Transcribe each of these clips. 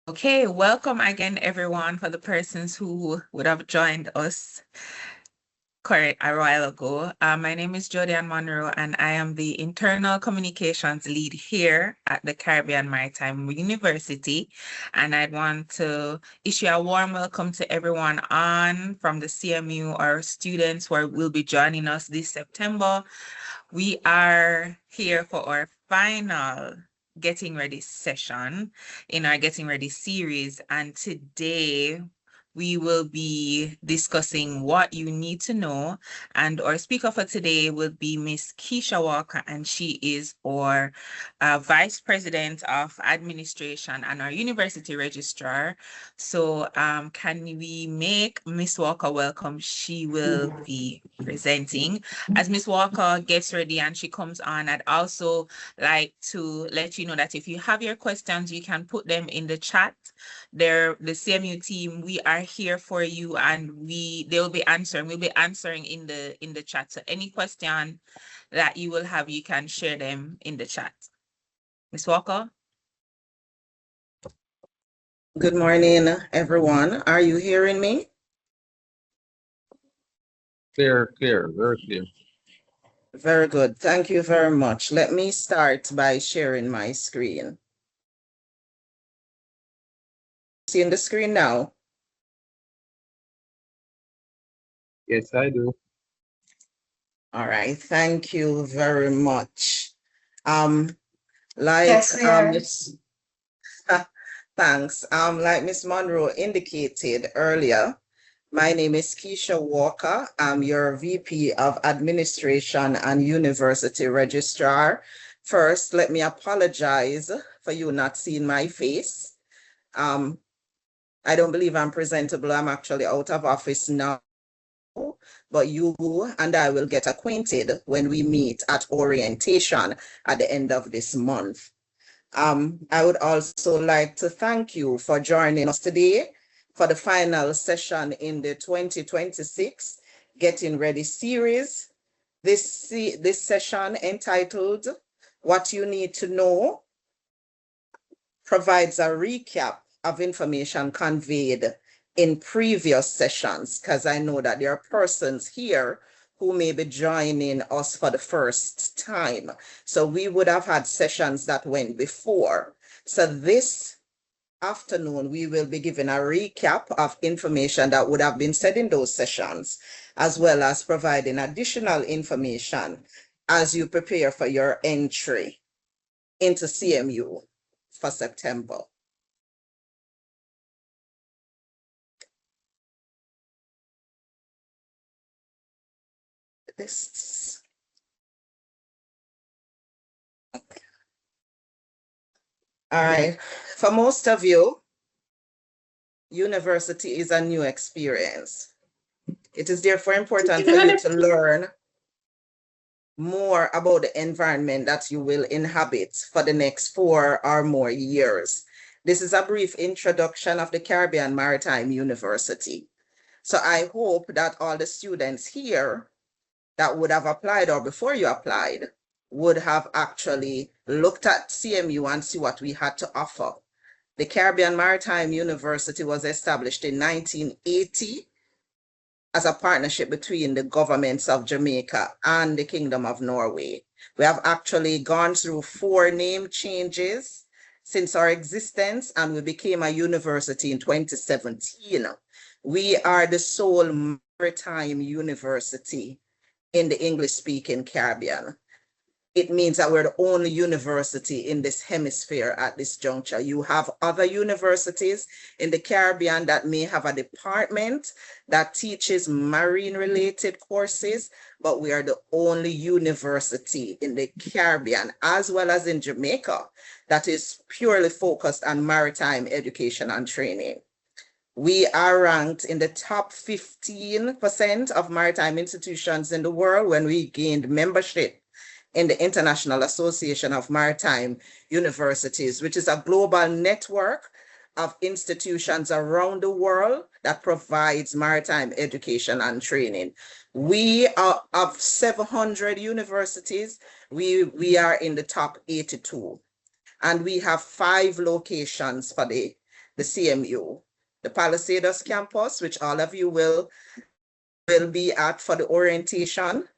Okay, welcome again, everyone, for the persons who would have joined us correct a while ago. My name is Joedian Munroe, and I am the internal communications lead here at the Caribbean Maritime University. And I'd want to issue a warm welcome to everyone on from the CMU, our students who will be joining us this September. We are here for our final Getting Ready session in our Getting Ready series. And today we will be discussing what you need to know. And our speaker for today will be Miss Keisha Walker, and she is our Vice President of Administration and our University Registrar. So can we make Miss Walker welcome? She will be presenting. As Miss Walker gets ready and she comes on, I'd also like to let you know that if you have your questions, you can put them in the chat. The CMU team, we are here for you, and we'll be answering in the chat. So any question that you will have, you can share them in the chat. Miss Walker? Good morning, everyone. Are you hearing me? Clear, very clear. Very good. Thank you very much. Let me start by sharing my screen. Seeing the screen now? Yes, I do. All right. Thank you very much. Like Yes, we are. Thanks. Like Ms. Munroe indicated earlier, my name is Keisha Walker. I'm your VP of Administration and University Registrar. First, let me apologize for you not seeing my face. I don't believe I'm presentable. I'm actually out of office now, but you and I will get acquainted when we meet at orientation at the end of this month. I would also like to thank you for joining us today for the final session in the 2026 Getting Ready series. This session, entitled What You Need to Know, provides a recap of information conveyed in previous sessions, because I know that there are persons here who may be joining us for the first time. So we would have had sessions that went before. So this afternoon, we will be giving a recap of information that would have been said in those sessions, as well as providing additional information as you prepare for your entry into CMU for September. This. All right. For most of you, university is a new experience. It is therefore important for you to learn more about the environment that you will inhabit for the next 4 or more years. This is a brief introduction of the Caribbean Maritime University. So I hope that all the students here that would have applied or before you applied would have actually looked at CMU and see what we had to offer. The Caribbean Maritime University was established in 1980 as a partnership between the governments of Jamaica and the Kingdom of Norway. We have actually gone through 4 name changes since our existence, and we became a university in 2017. We are the sole maritime university in the English-speaking Caribbean. It means that we're the only university in this hemisphere at this juncture. You have other universities in the Caribbean that may have a department that teaches marine-related courses, but we are the only university in the Caribbean, as well as in Jamaica, that is purely focused on maritime education and training. We are ranked in the top 15% of maritime institutions in the world when we gained membership in the International Association of Maritime Universities, which is a global network of institutions around the world that provides maritime education and training. We are of 700 universities. We are in the top 82. And we have 5 locations for the the CMU, the Palisados campus, which all of you will be at for the orientation,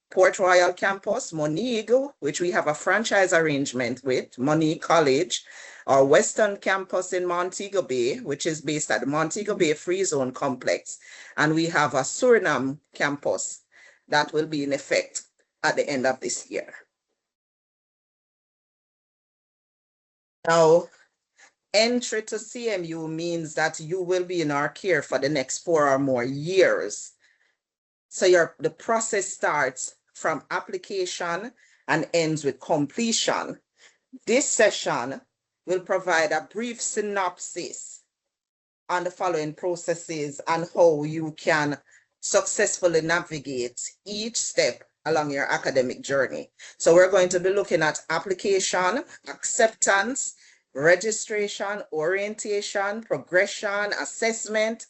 Port Royal campus, Monique, which we have a franchise arrangement with, Monique College, our Western campus in Montego Bay, which is based at the Montego Bay Free Zone Complex. And we have a Suriname campus that will be in effect at the end of this year. Now, entry to CMU means that you will be in our care for the next 4 or more years. So the process starts from application and ends with completion. This session will provide a brief synopsis on the following processes and how you can successfully navigate each step along your academic journey. So we're going to be looking at application, acceptance, registration, orientation, progression, assessment,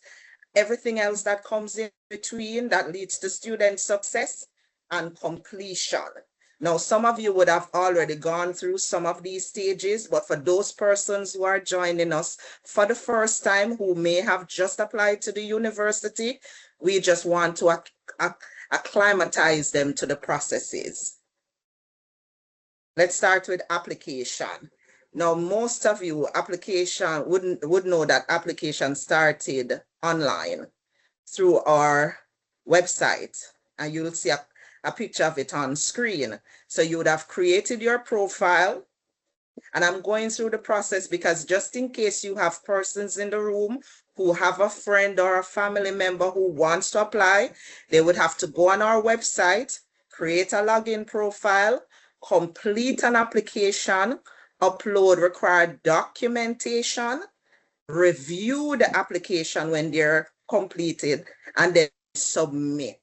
everything else that comes in between that leads to student success, and completion. Now, some of you would have already gone through some of these stages, but for those persons who are joining us for the first time, who may have just applied to the university, we just want to acclimatize them to the processes. Let's start with application. Now, most of you would know that application started online through our website, and you'll see a picture of it on screen. So you would have created your profile, and I'm going through the process because just in case you have persons in the room who have a friend or a family member who wants to apply, they would have to go on our website, create a login profile, complete an application, upload required documentation, review the application when they're completed, and then submit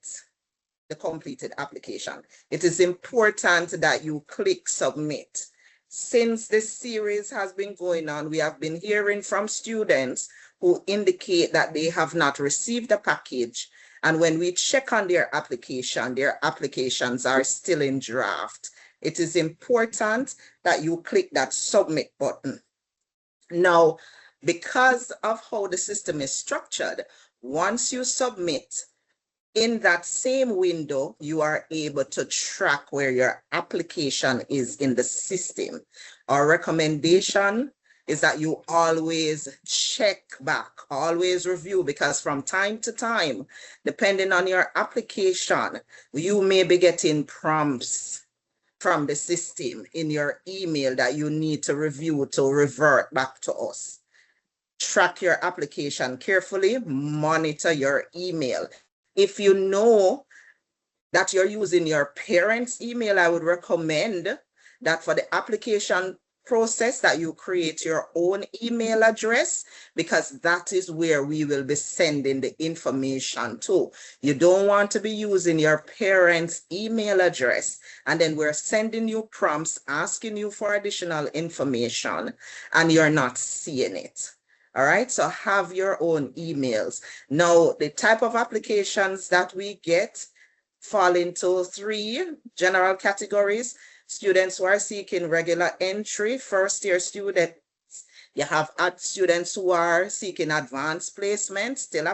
the completed application. It is important that you click submit. Since this series has been going on, we have been hearing from students who indicate that they have not received the package. And when we check on their applications are still in draft. It is important that you click that submit button. Now, because of how the system is structured, once you submit, in that same window, you are able to track where your application is in the system. Our recommendation is that you always check back, always review, because from time to time, depending on your application, you may be getting prompts from the system in your email that you need to review to revert back to us. Track your application carefully, monitor your email. If you know that you're using your parents' email, I would recommend that for the application process that you create your own email address, because that is where we will be sending the information to. You don't want to be using your parents' email address, and then we're sending you prompts asking you for additional information, and you're not seeing it. All right, so have your own emails. Now, the type of applications that we get fall into 3 general categories. Students who are seeking regular entry, first-year students. You have students who are seeking advanced placement, still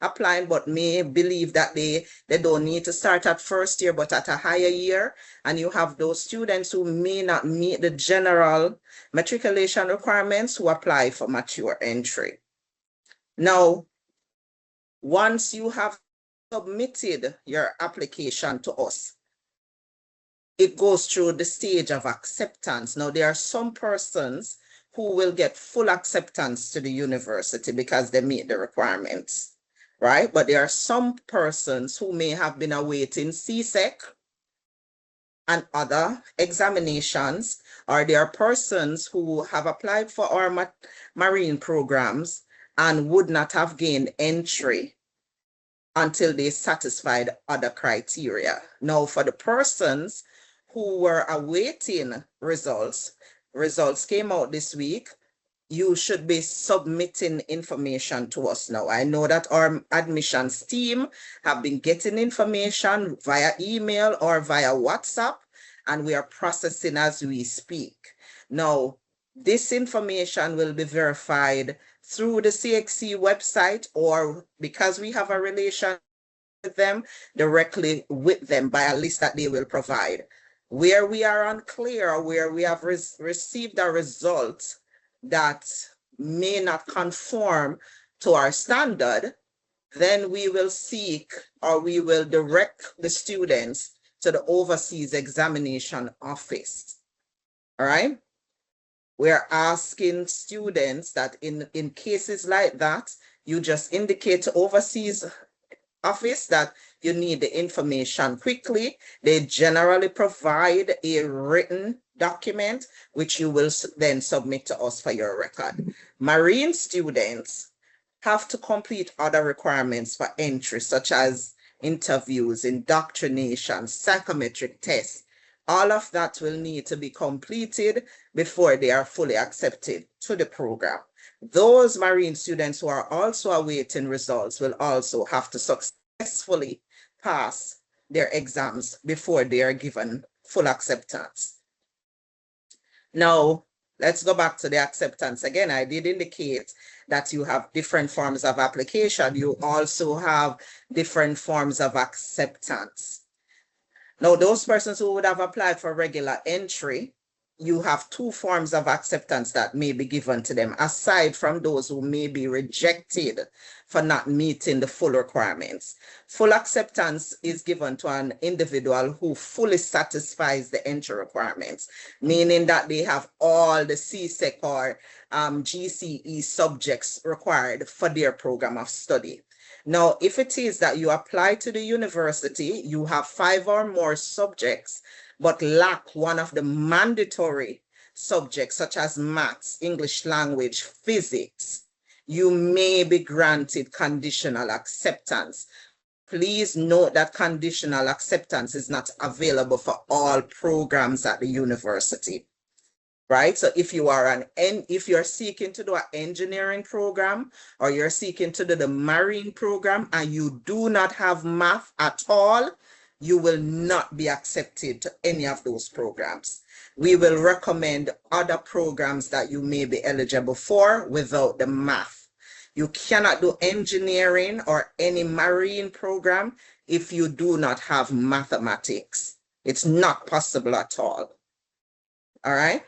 applying, but may believe that they don't need to start at first year, but at a higher year. And you have those students who may not meet the general matriculation requirements who apply for mature entry. Now, once you have submitted your application to us, it goes through the stage of acceptance. Now, there are some persons who will get full acceptance to the university because they meet the requirements, right? But there are some persons who may have been awaiting CSEC and other examinations, or there are persons who have applied for our marine programs and would not have gained entry until they satisfied other criteria. Now, for the persons who were awaiting results came out this week, you should be submitting information to us now. I know that our admissions team have been getting information via email or via WhatsApp, and we are processing as we speak. Now, This information will be verified through the CXC website, or because we have a relation with them, directly with them by a list that they will provide. Where we are unclear, or where we have received a result that may not conform to our standard, then we will seek, or we will direct the students to the overseas examination office. All right. We're asking students that in cases like that, you just indicate to overseas office that you need the information quickly. They generally provide a written document, which you will then submit to us for your record. Marine students have to complete other requirements for entry, such as interviews, indoctrination, psychometric tests. All of that will need to be completed before they are fully accepted to the program. Those Marine students who are also awaiting results will also have to successfully pass their exams before they are given full acceptance. Now, let's go back to the acceptance. Again, I did indicate that you have different forms of application. You also have different forms of acceptance. Now, those persons who would have applied for regular entry, you have two forms of acceptance that may be given to them, aside from those who may be rejected for not meeting the full requirements. Full acceptance is given to an individual who fully satisfies the entry requirements, meaning that they have all the CSEC or GCE subjects required for their program of study. Now, if it is that you apply to the university, you have 5 or more subjects, but lack one of the mandatory subjects, such as maths, English language, physics, you may be granted conditional acceptance. Please note that conditional acceptance is not available for all programs at the university. Right? So if you are if you're seeking to do an engineering program, or you're seeking to do the marine program, and you do not have math at all, you will not be accepted to any of those programs. We will recommend other programs that you may be eligible for without the math. You cannot do engineering or any marine program if you do not have mathematics. It's not possible at all. All right?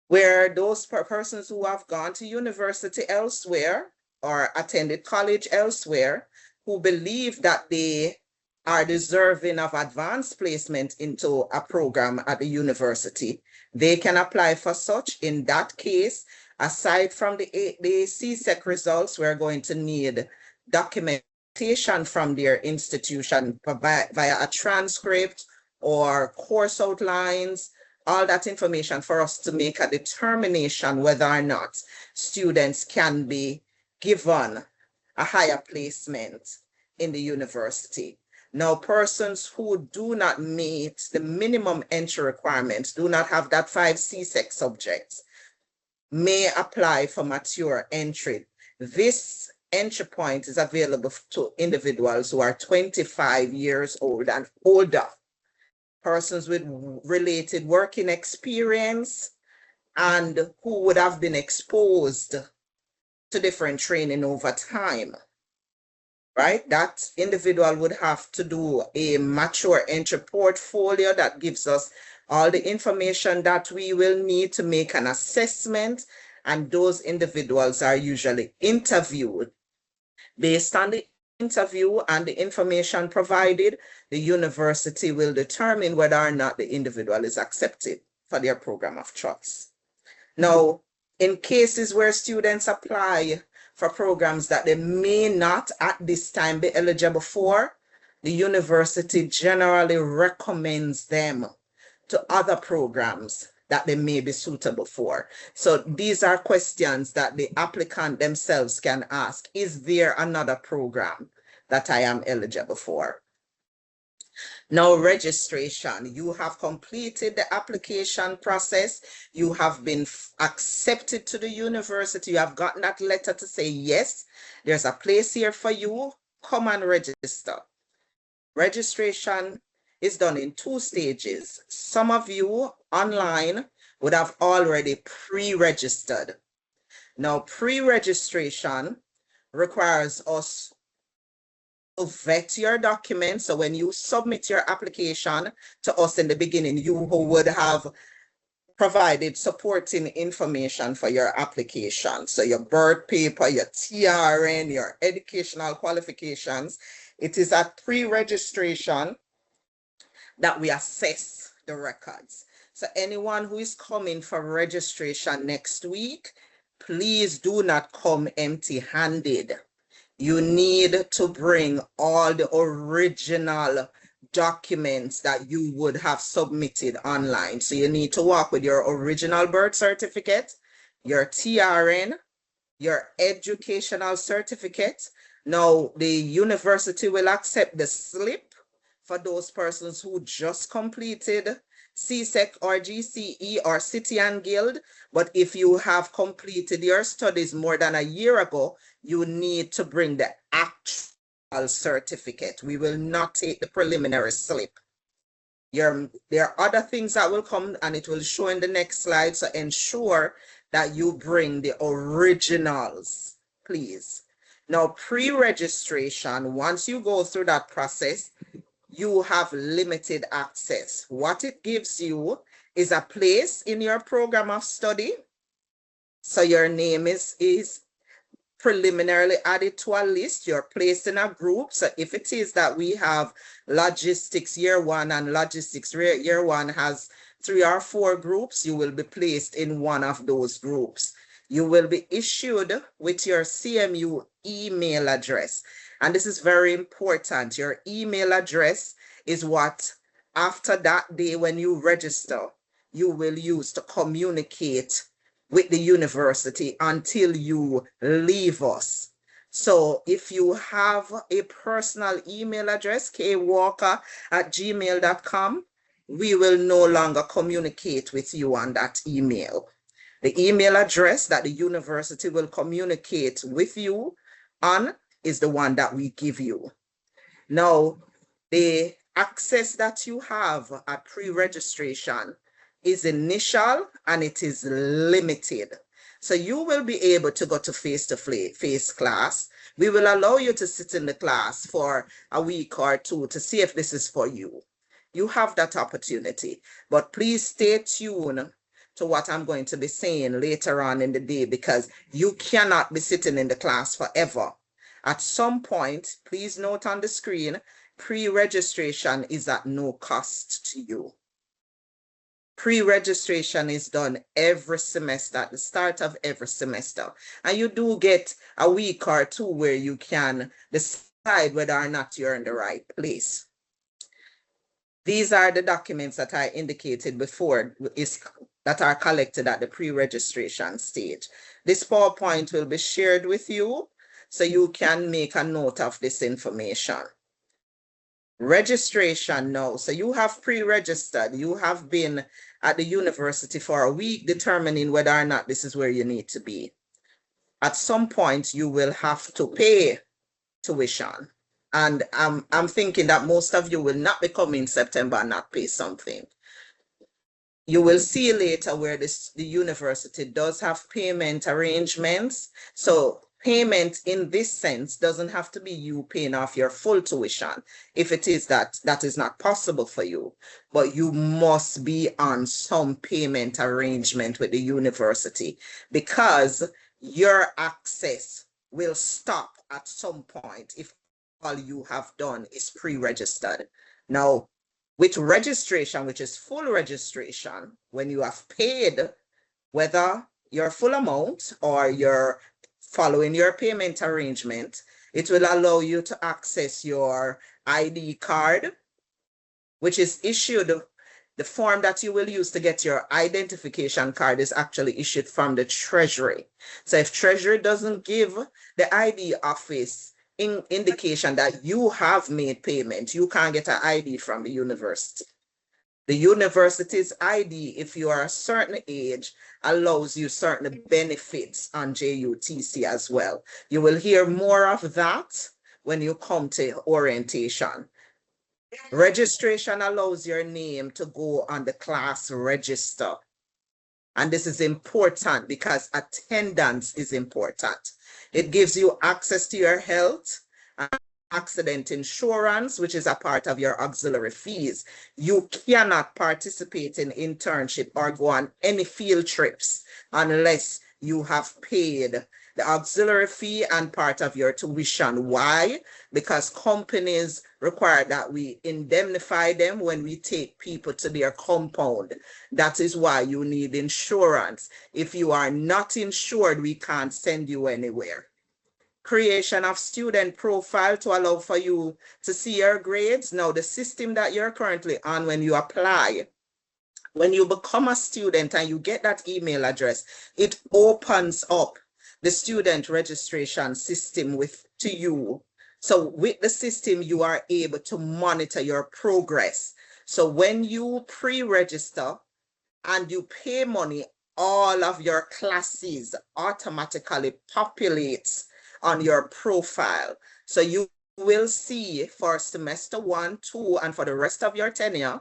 Where those persons who have gone to university elsewhere or attended college elsewhere, who believe that they are deserving of advanced placement into a program at the university, they can apply for such. In that case, aside from the CSEC results, we're going to need documentation from their institution via a transcript or course outlines, all that information for us to make a determination whether or not students can be given a higher placement in the university. Now, persons who do not meet the minimum entry requirements, do not have that 5 CSEC subjects, may apply for mature entry. This entry point is available to individuals who are 25 years old and older, persons with related working experience, and who would have been exposed to different training over time, right? That individual would have to do a mature entry portfolio that gives us all the information that we will need to make an assessment, and those individuals are usually interviewed. Based on the interview and the information provided, the university will determine whether or not the individual is accepted for their program of choice. Now, in cases where students apply for programs that they may not at this time be eligible for, the university generally recommends them to other programs that they may be suitable for. So these are questions that the applicant themselves can ask. Is there another program that I am eligible for? Now, registration. You have completed the application process. You have been accepted to the university. You have gotten that letter to say, yes, there's a place here for you. Come and register. Registration is done in 2 stages. Some of you online would have already pre-registered. Now, pre-registration requires us to vet your documents. So when you submit your application to us in the beginning, you would have provided supporting information for your application. So your birth paper, your TRN, your educational qualifications. It is at pre-registration that we assess the records. So anyone who is coming for registration next week, please do not come empty-handed. You need to bring all the original documents that you would have submitted online. So you need to walk with your original birth certificate, your TRN, your educational certificate. Now, the university will accept the slip for those persons who just completed CSEC or GCE or City and Guild. But if you have completed your studies more than a year ago, you need to bring the actual certificate. We will not take the preliminary slip. There are other things that will come, and it will show in the next slide. So ensure that you bring the originals, please. Now, pre-registration, once you go through that process, you have limited access. What it gives you is a place in your program of study. So your name is preliminarily added to a list. You're placed in a group. So if it is that we have logistics year 1 and logistics year 1 has 3 or 4 groups, you will be placed in one of those groups. You will be issued with your CMU email address. And this is very important. Your email address is what, after that day when you register, you will use to communicate with the university until you leave us. So if you have a personal email address, kwalker@gmail.com, we will no longer communicate with you on that email. The email address that the university will communicate with you on is the one that we give you. Now, the access that you have at pre-registration is initial and it is limited. So you will be able to go to face-to-face class. We will allow you to sit in the class for a week or 2 to see if this is for you. You have that opportunity, but please stay tuned to what I'm going to be saying later on in the day, because you cannot be sitting in the class forever. At some point, please note on the screen, pre-registration is at no cost to you. Pre-registration is done every semester, at the start of every semester. And you do get a week or 2 where you can decide whether or not you're in the right place. These are the documents that I indicated before that are collected at the pre-registration stage. This PowerPoint will be shared with you so you can make a note of this information. Registration now. So you have pre-registered. You have been at the university for a week determining whether or not this is where you need to be. At some point, you will have to pay tuition. And I'm thinking that most of you will not be coming in September and not pay something. You will see later where the university does have payment arrangements. So payment in this sense doesn't have to be you paying off your full tuition. If it is that is not possible for you, but you must be on some payment arrangement with the university, because your access will stop at some point if all you have done is pre-registered. Now, with registration, which is full registration, when you have paid, whether your full amount or you're following your payment arrangement, it will allow you to access your ID card, which is issued. The form that you will use to get your identification card is actually issued from the Treasury. So if Treasury doesn't give the ID office indication that you have made payment, you can't get an ID from the university. The university's ID, if you are a certain age, allows you certain benefits on JUTC as well. You will hear more of that when you come to orientation. Registration allows your name to go on the class register. And this is important because attendance is important. It gives you access to your health and accident insurance, which is a part of your auxiliary fees. You cannot participate in internship or go on any field trips unless you have paid the auxiliary fee and part of your tuition. Why? Because companies require that we indemnify them when we take people to their compound. That is why you need insurance. If you are not insured, we can't send you anywhere. Creation of student profile to allow for you to see your grades. Now, the system that you're currently on when you apply, when you become a student and you get that email address, it opens up the student registration system to you. So with the system, you are able to monitor your progress. So when you pre-register and you pay money, all of your classes automatically populates on your profile. So you will see for semester 1, 2, and for the rest of your tenure,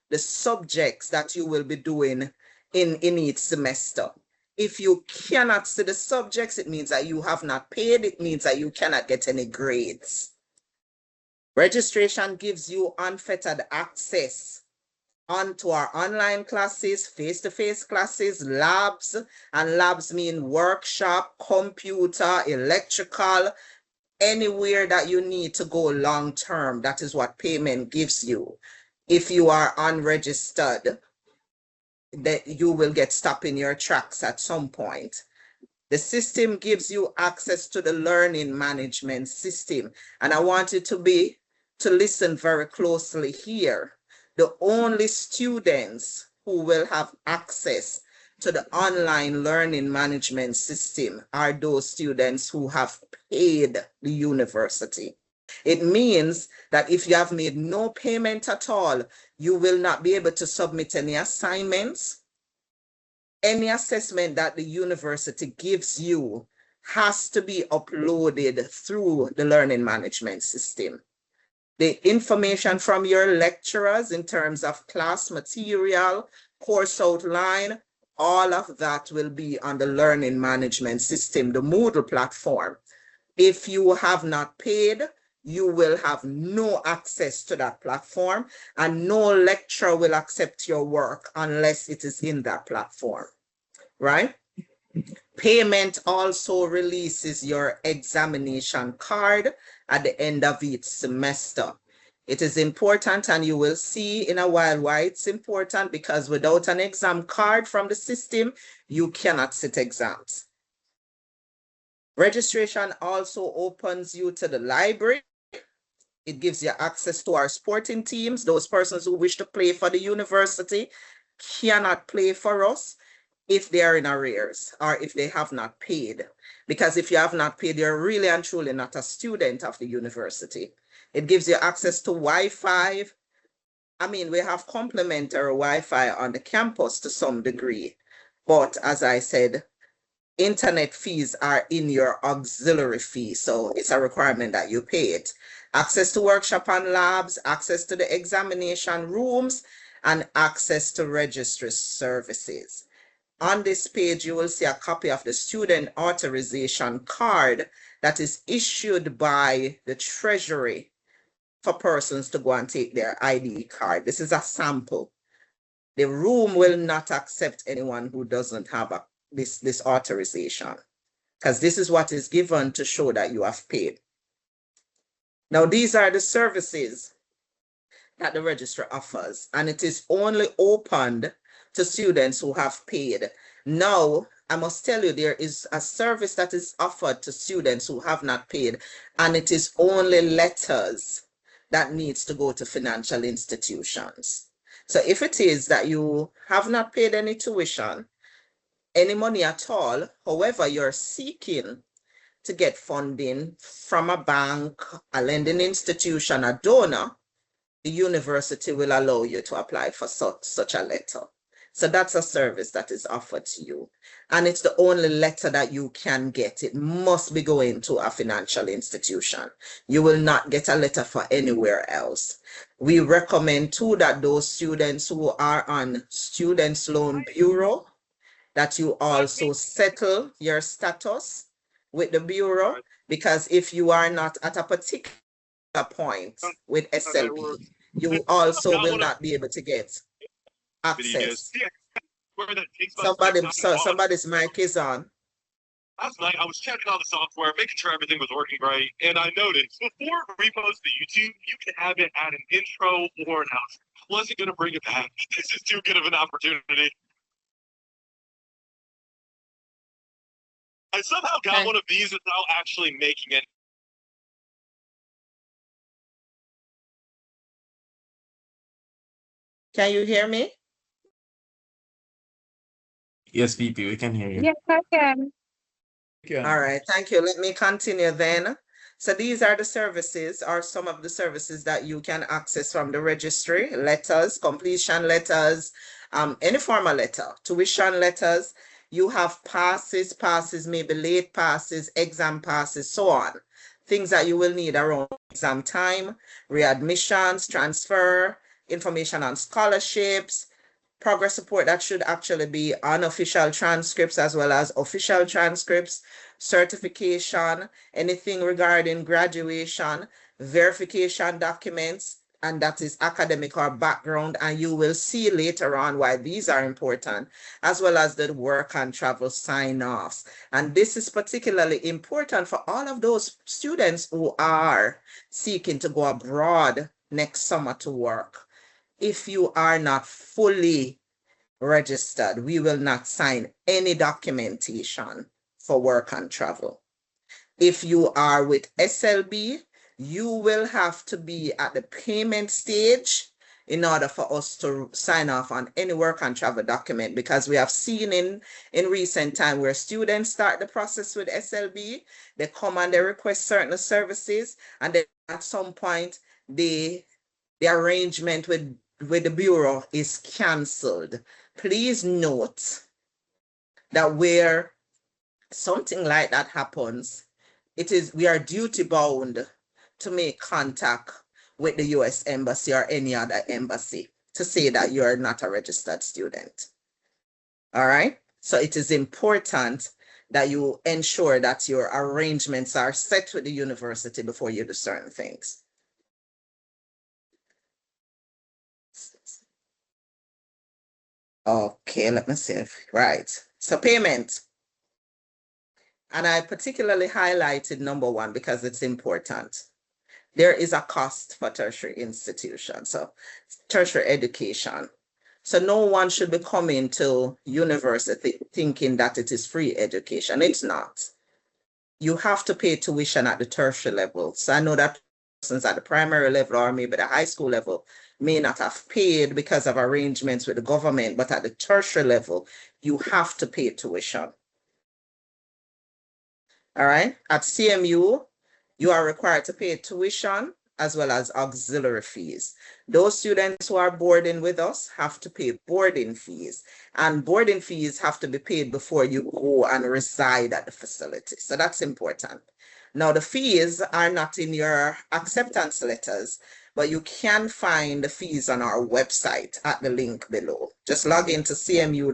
the subjects that you will be doing in each semester. If you cannot see the subjects, it means that you have not paid. It means that you cannot get any grades. Registration gives you unfettered access onto our online classes, face-to-face classes, labs, and labs mean workshop, computer, electrical, anywhere that you need to go long-term. That is what payment gives you. If you are unregistered, that you will get stopped in your tracks at some point. The system gives you access to the learning management system. And I want you to listen very closely here. The only students who will have access to the online learning management system are those students who have paid the university. It means that if you have made no payment at all, you will not be able to submit any assignments. Any assessment that the university gives you has to be uploaded through the learning management system. The information from your lecturers in terms of class material, course outline, all of that will be on the learning management system, the Moodle platform. If you have not paid, you will have no access to that platform, and no lecturer will accept your work unless it is in that platform, right? Payment also releases your examination card at the end of each semester. It is important, and you will see in a while why it's important, because without an exam card from the system, you cannot sit exams. Registration also opens you to the library. It gives you access to our sporting teams. Those persons who wish to play for the university cannot play for us if they are in arrears or if they have not paid. Because if you have not paid, you're really and truly not a student of the university. It gives you access to Wi-Fi. I mean, we have complimentary Wi-Fi on the campus to some degree. But as I said, internet fees are in your auxiliary fee, so it's a requirement that you pay it. Access to workshop and labs, access to the examination rooms, and access to registry services. On this page, you will see a copy of the student authorization card that is issued by the Treasury for persons to go and take their ID card. This is a sample. The room will not accept anyone who doesn't have this authorization, because this is what is given to show that you have paid. Now, these are the services that the registrar offers, and it is only opened to students who have paid. Now, I must tell you, there is a service that is offered to students who have not paid, and it is only letters that needs to go to financial institutions. So if it is that you have not paid any tuition, any money at all, however, you're seeking to get funding from a bank, a lending institution, a donor, the university will allow you to apply for such a letter. So that's a service that is offered to you. And it's the only letter that you can get. It must be going to a financial institution. You will not get a letter for anywhere else. We recommend too that those students who are on Students Loan Bureau, that you also settle your status with the Bureau, because if you are not at a particular point with SLB, you also will not be able to get access. Somebody's mic is on. Last night, I was checking on the software, making sure everything was working right, and I noticed before it reposts to YouTube, you can have it add an intro or an outro. I wasn't going to bring it back. This is too good of an opportunity. I somehow got one of these without actually making it. Can you hear me? Yes, VP, we can hear you. Yes, I can. All right, thank you. Let me continue then. So these are the services, or some of the services that you can access from the registry: letters, completion letters, any formal letter, tuition letters. You have passes, maybe late passes, exam passes, so on. Things that you will need around exam time, readmissions, transfer, information on scholarships, progress report that should actually be unofficial transcripts as well as official transcripts, certification, anything regarding graduation, verification documents, and that is academic or background. And you will see later on why these are important, as well as the work and travel sign-offs. And this is particularly important for all of those students who are seeking to go abroad next summer to work. If you are not fully registered, we will not sign any documentation for work and travel. If you are with SLB, you will have to be at the payment stage in order for us to sign off on any work and travel document, because we have seen in recent time where students start the process with SLB, they come and they request certain services, and then at some point the arrangement with the Bureau is canceled. Please note that where something like that happens, we are duty bound to make contact with the US Embassy or any other embassy to say that you are not a registered student. All right? So it is important that you ensure that your arrangements are set with the university before you do certain things. Okay, let me see. Right. So payment. And I particularly highlighted number one because it's important. There is a cost for tertiary institutions, so tertiary education. So no one should be coming to university thinking that it is free education. It's not. You have to pay tuition at the tertiary level. So I know that persons at the primary level or maybe the high school level may not have paid because of arrangements with the government, but at the tertiary level, you have to pay tuition. All right. At CMU, you are required to pay tuition as well as auxiliary fees. Those students who are boarding with us have to pay boarding fees, and boarding fees have to be paid before you go and reside at the facility. So that's important. Now, the fees are not in your acceptance letters, but you can find the fees on our website at the link below. Just log into cmu.edu.jm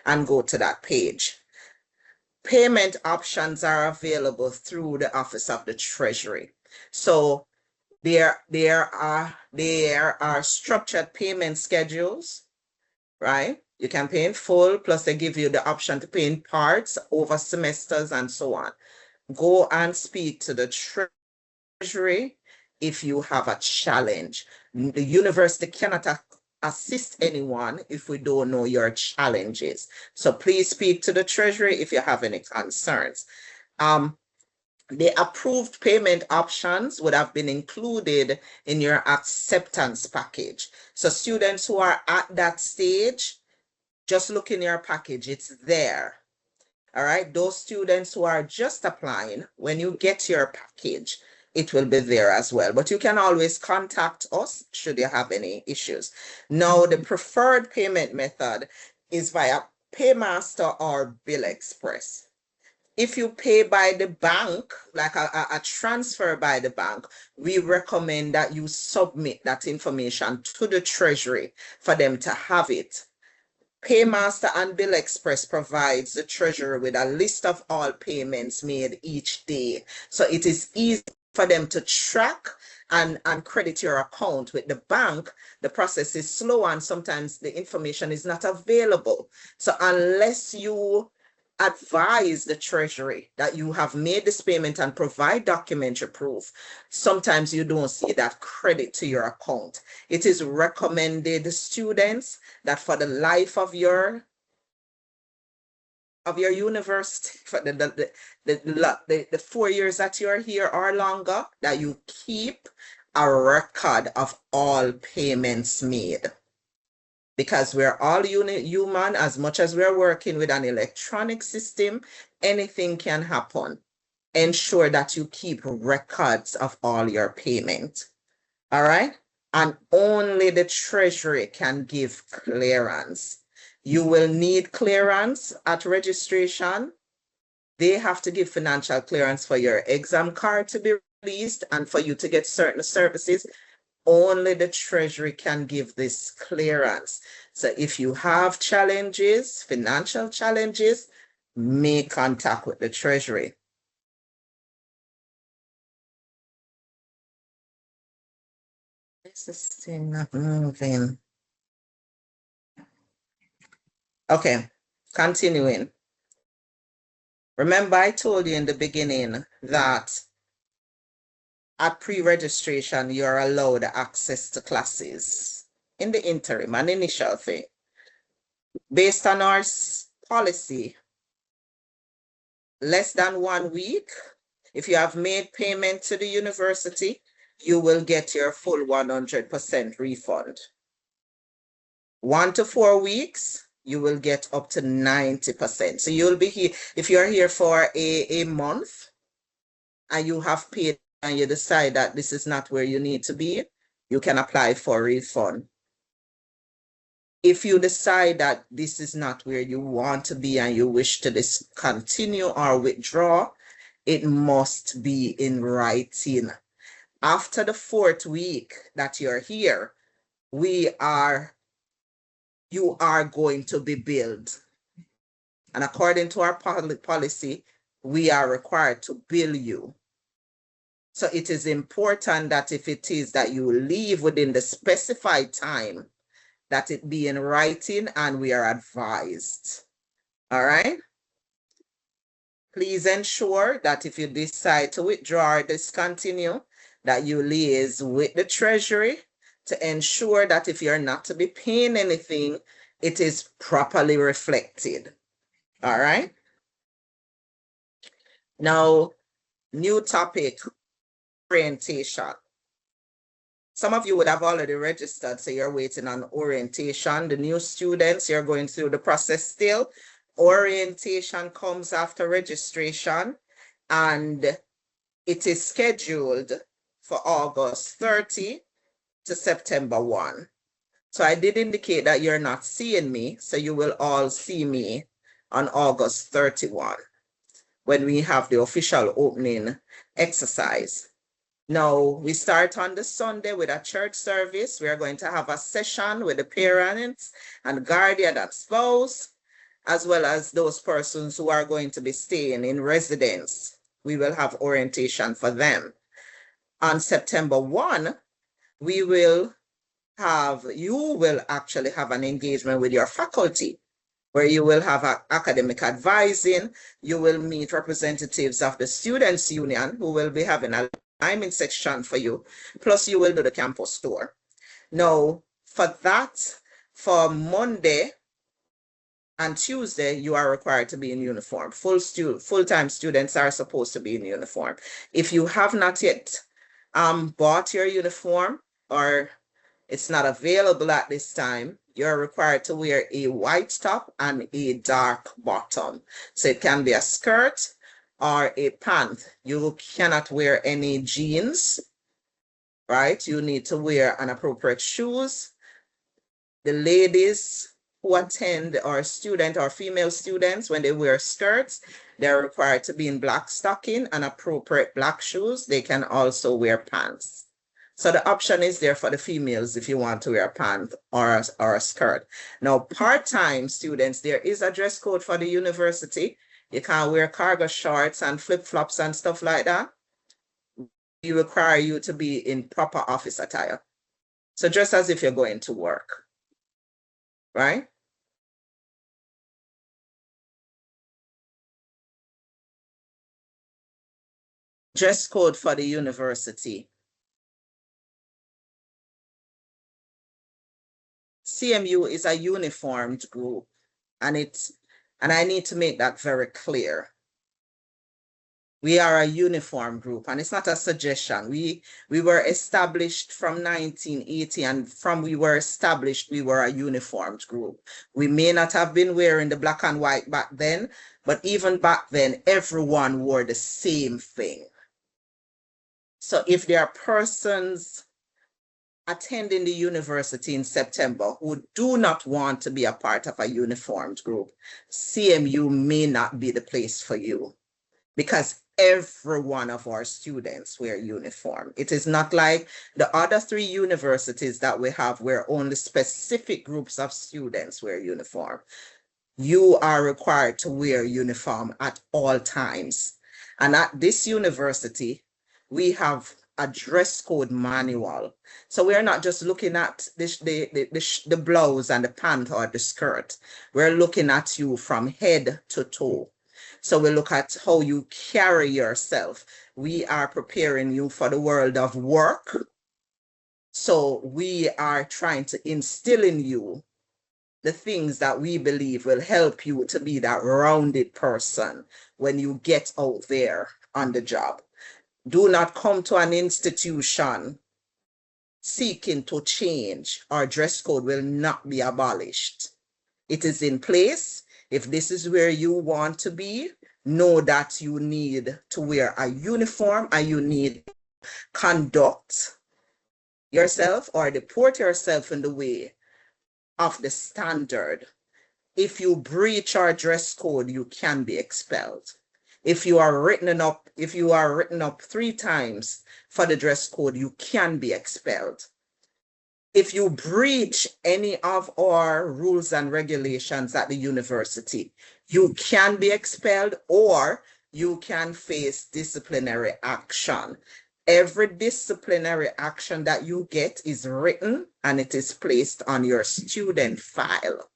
and go to that page. Payment options are available through the Office of the Treasury. So there are structured payment schedules, right? You can pay in full, plus they give you the option to pay in parts over semesters and so on. Go and speak to the Treasury if you have a challenge. The university cannot assist anyone if we don't know your challenges. So please speak to the Treasury if you have any concerns. The approved payment options would have been included in your acceptance package. So students who are at that stage, just look in your package, it's there. All right, those students who are just applying, when you get your package, it will be there as well. But you can always contact us should you have any issues. Now, the preferred payment method is via Paymaster or Bill Express. If you pay by the bank, like a transfer by the bank, we recommend that you submit that information to the Treasury for them to have it. Paymaster and Bill Express provides the Treasury with a list of all payments made each day. So it is easy for them to track and credit your account. With the bank, the process is slow and sometimes the information is not available. So unless you advise the Treasury that you have made this payment and provide documentary proof, sometimes you don't see that credit to your account. It is recommended, students, that for the life of your university, for the 4 years that you're here or longer, that you keep a record of all payments made. Because we're all human, as much as we're working with an electronic system, anything can happen. Ensure that you keep records of all your payment. All right? And only the Treasury can give clearance. You will need clearance at registration. They have to give financial clearance for your exam card to be released and for you to get certain services. Only the Treasury can give this clearance. So if you have challenges, financial challenges, make contact with the Treasury. This is still not moving. Okay, continuing. Remember, I told you in the beginning that at pre-registration, you're allowed access to classes in the interim, an initial thing. Based on our policy, less than 1 week, if you have made payment to the university, you will get your full 100% refund. 1 to 4 weeks, you will get up to 90%. So you'll be here, if you're here for a month and you have paid and you decide that this is not where you need to be, you can apply for a refund. If you decide that this is not where you want to be and you wish to discontinue or withdraw, it must be in writing. After the 4th week that you're here, you are going to be billed. And according to our policy, we are required to bill you. So it is important that if it is that you leave within the specified time, that it be in writing and we are advised. All right? Please ensure that if you decide to withdraw or discontinue, that you liaise with the Treasury to ensure that if you're not to be paying anything, it is properly reflected. All right? Now, new topic, orientation. Some of you would have already registered, so you're waiting on orientation. The new students, you're going through the process still. Orientation comes after registration, and it is scheduled for August 30 to September 1. So I did indicate that you're not seeing me, so you will all see me on August 31 when we have the official opening exercise. Now, we start on the Sunday with a church service. We are going to have a session with the parents and guardian and spouse, as well as those persons who are going to be staying in residence. We will have orientation for them. On September 1, you will actually have an engagement with your faculty, where you will have academic advising. You will meet representatives of the Students' Union who will be having a alignment section for you. Plus, you will do the campus tour. Now, for Monday and Tuesday, you are required to be in uniform. Full-time students are supposed to be in uniform. If you have not yet bought your uniform or it's not available at this time, you're required to wear a white top and a dark bottom. So it can be a skirt or a pant. You cannot wear any jeans, right? You need to wear an appropriate shoes. The ladies who attend or student or female students, when they wear skirts, they're required to be in black stocking and appropriate black shoes. They can also wear pants. So the option is there for the females if you want to wear a pant or a skirt. Now, part-time students, there is a dress code for the university. You can't wear cargo shorts and flip-flops and stuff like that. We require you to be in proper office attire. So just as if you're going to work, right? Dress code for the university. CMU is a uniformed group, and I need to make that very clear. We are a uniform group, and it's not a suggestion. We were established from 1980, and from we were established, we were a uniformed group. We may not have been wearing the black and white back then, but even back then, everyone wore the same thing. So if there are persons attending the university in September who do not want to be a part of a uniformed group, CMU may not be the place for you, because every one of our students wear uniform. It is not like the other 3 universities that we have where only specific groups of students wear uniform. You are required to wear uniform at all times. And at this university, we have a dress code manual. So we're not just looking at the blouse and the pant or the skirt. We're looking at you from head to toe. So we look at how you carry yourself. We are preparing you for the world of work. So we are trying to instill in you the things that we believe will help you to be that rounded person when you get out there on the job. Do not come to an institution seeking to change. Our dress code will not be abolished. It is in place. If this is where you want to be, know that you need to wear a uniform and you need to conduct yourself or deport yourself in the way of the standard. If you breach our dress code, you can be expelled. If you are written up 3 times for the dress code, you can be expelled. If you breach any of our rules and regulations at the university, you can be expelled or you can face disciplinary action. Every disciplinary action that you get is written and it is placed on your student file.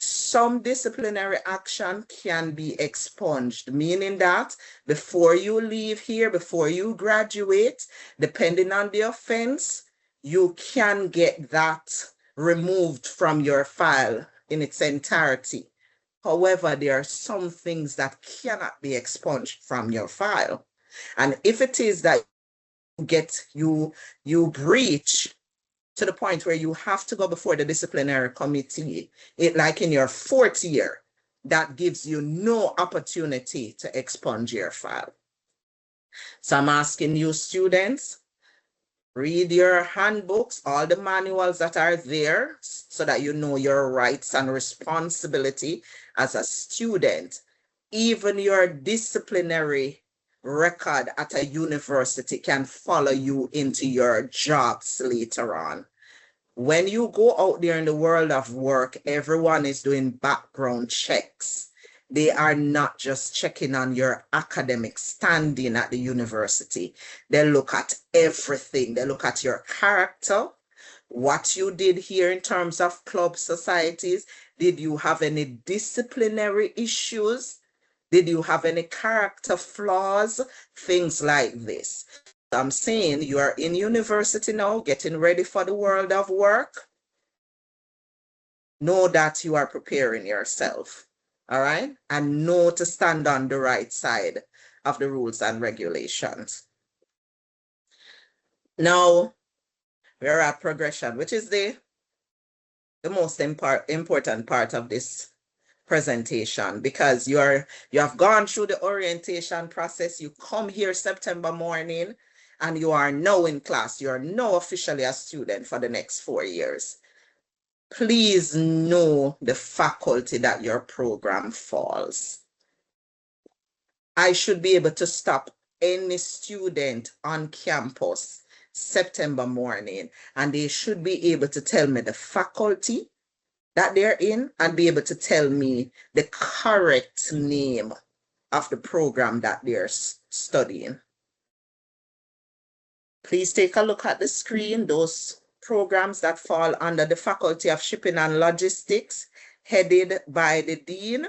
Some disciplinary action can be expunged, meaning that before you leave here, before you graduate, depending on the offense, you can get that removed from your file in its entirety. However, there are some things that cannot be expunged from your file. And if it is that you breach to the point where you have to go before the disciplinary committee, like in your 4th year, that gives you no opportunity to expunge your file. So I'm asking you students, read your handbooks, all the manuals that are there so that you know your rights and responsibility as a student. Even your disciplinary record at a university can follow you into your jobs later on. When you go out there in the world of work, everyone is doing background checks. They are not just checking on your academic standing at the university. They look at everything. They look at your character, what you did here in terms of club societies. Did you have any disciplinary issues? Did you have any character flaws? Things like this. I'm saying you are in university now, getting ready for the world of work. Know that you are preparing yourself, all right? And know to stand on the right side of the rules and regulations. Now, we're at progression, which is the most important part of this presentation, because you have gone through the orientation process. You come here September morning and you are now in class. You are now officially a student for the next 4 years. Please know the faculty that your program falls. I should be able to stop any student on campus September morning, and they should be able to tell me the faculty that they're in and be able to tell me the correct name of the program that they're studying. Please take a look at the screen, those programs that fall under the Faculty of Shipping and Logistics, headed by the Dean,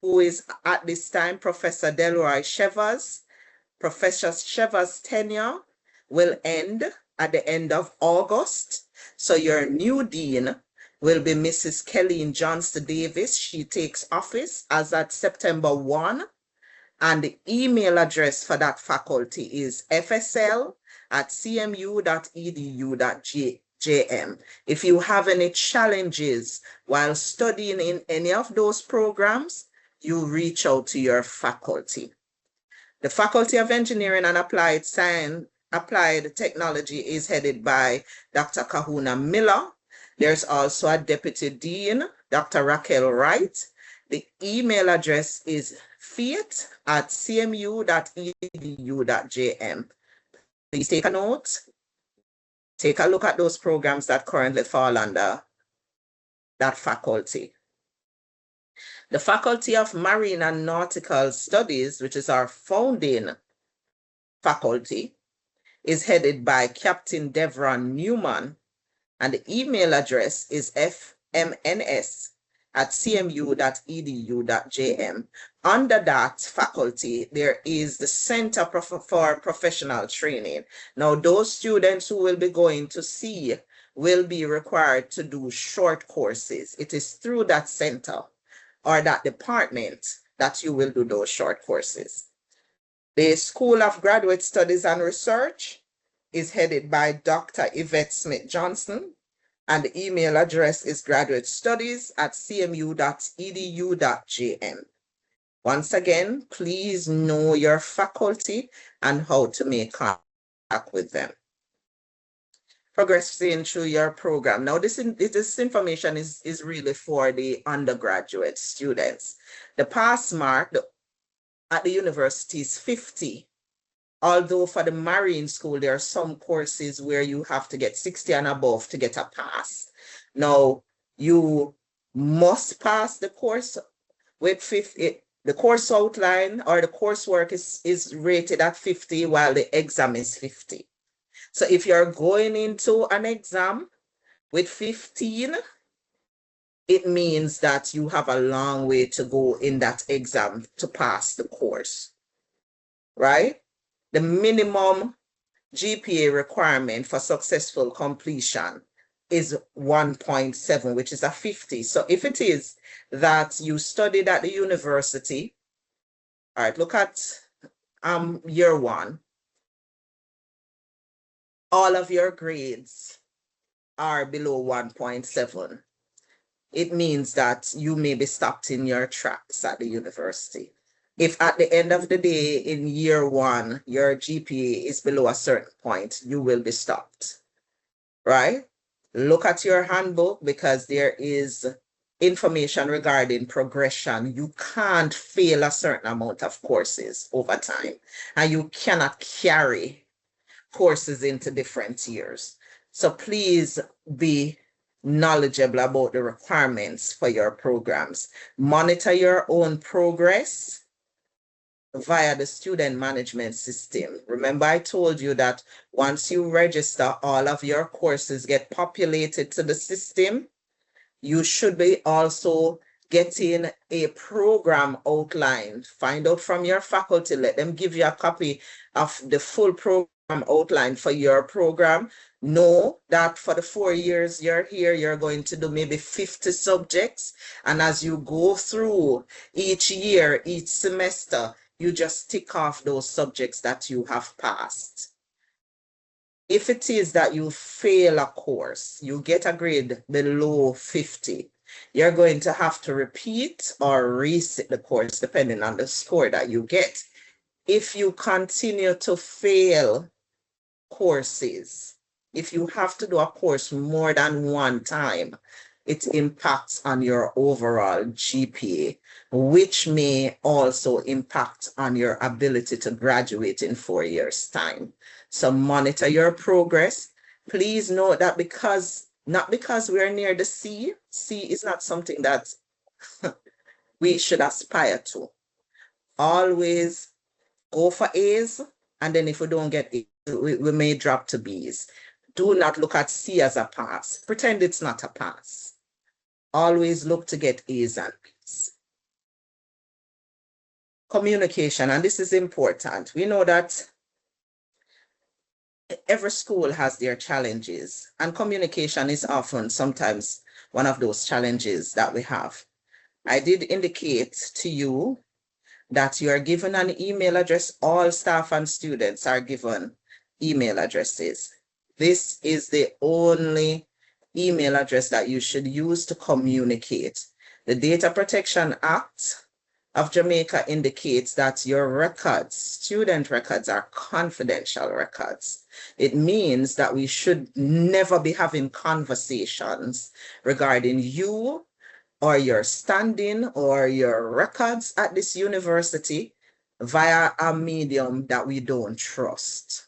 who is at this time Professor Delroy Shevers. Professor Shevers' tenure will end at the end of August. So your new Dean will be Mrs. Kelleen Johnston Davis. She takes office as at September 1. And the email address for that faculty is fsl@cmu.edu.jm. If you have any challenges while studying in any of those programs, you reach out to your faculty. The Faculty of Engineering and Applied Technology is headed by Dr. Kahuna Miller. There's also a Deputy Dean, Dr. Raquel Wright. The email address is fiat@cmu.edu.jm. Please take a note. Take a look at those programs that currently fall under that faculty. The Faculty of Marine and Nautical Studies, which is our founding faculty, is headed by Captain Devron Newman, and the email address is fmns@cmu.edu.jm. Under that faculty, there is the Center for Professional Training. Now, those students who will be going to C will be required to do short courses. It is through that center or that department that you will do those short courses. The School of Graduate Studies and Research is headed by Dr. Yvette Smith Johnson, and the email address is graduatestudies@cmu.edu.jm. Once again, please know your faculty and how to make contact with them. Progressing through your program. Now, this information is really for the undergraduate students. The pass mark at the university is 50. Although for the marine school, there are some courses where you have to get 60 and above to get a pass. Now, you must pass the course with 50. The course outline or the coursework is rated at 50 while the exam is 50. So if you're going into an exam with 15, it means that you have a long way to go in that exam to pass the course, right? The minimum GPA requirement for successful completion is 1.7, which is a 50. So if it is that you studied at the university, all right, look at year one. All of your grades are below 1.7. It means that you may be stopped in your tracks at the university. If at the end of the day in year one, your GPA is below a certain point, you will be stopped, right? Look at your handbook because there is information regarding progression. You can't fail a certain amount of courses over time, and you cannot carry courses into different years. So please be knowledgeable about the requirements for your programs. Monitor your own progress via the student management system. Remember, I told you that once you register, all of your courses get populated to the system. You should be also getting a program outline. Find out from your faculty, let them give you a copy of the full program outline for your program. Know that for the 4 years you're here, you're going to do maybe 50 subjects. And as you go through each year, each semester, you just tick off those subjects that you have passed. If it is that you fail a course, you get a grade below 50, You're going to have to repeat or resit the course depending on the score that you get. If you continue to fail courses, if you have to do a course more than one time, it impacts on your overall GPA, which may also impact on your ability to graduate in 4 years' time. So monitor your progress. Please note that not because we're near the C is not something that we should aspire to. Always go for A's, and then if we don't get A's, we may drop to B's. Do not look at C as a pass. Pretend it's not a pass. Always look to get A's and B's. Communication, and this is important. We know that every school has their challenges, and communication is often sometimes one of those challenges that we have. I did indicate to you that you are given an email address. All staff and students are given email addresses. This is the only email address that you should use to communicate. The Data Protection Act of Jamaica indicates that your records, student records, are confidential records. It means that we should never be having conversations regarding you or your standing or your records at this university via a medium that we don't trust.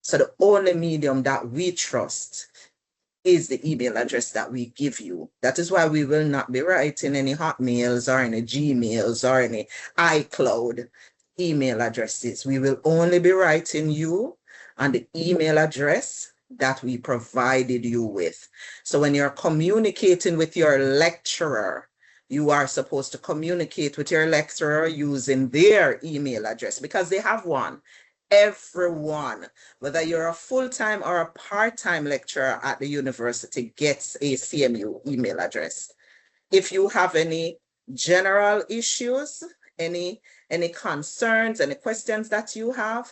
So the only medium that we trust is the email address that we give you. That is why we will not be writing any Hotmails or any Gmails or any iCloud email addresses. We will only be writing you on the email address that we provided you with. So when you're communicating with your lecturer, you are supposed to communicate with your lecturer using their email address because they have one. Everyone, whether you're a full-time or a part-time lecturer at the university, gets a CMU email address. If you have any general issues, any concerns, any questions that you have,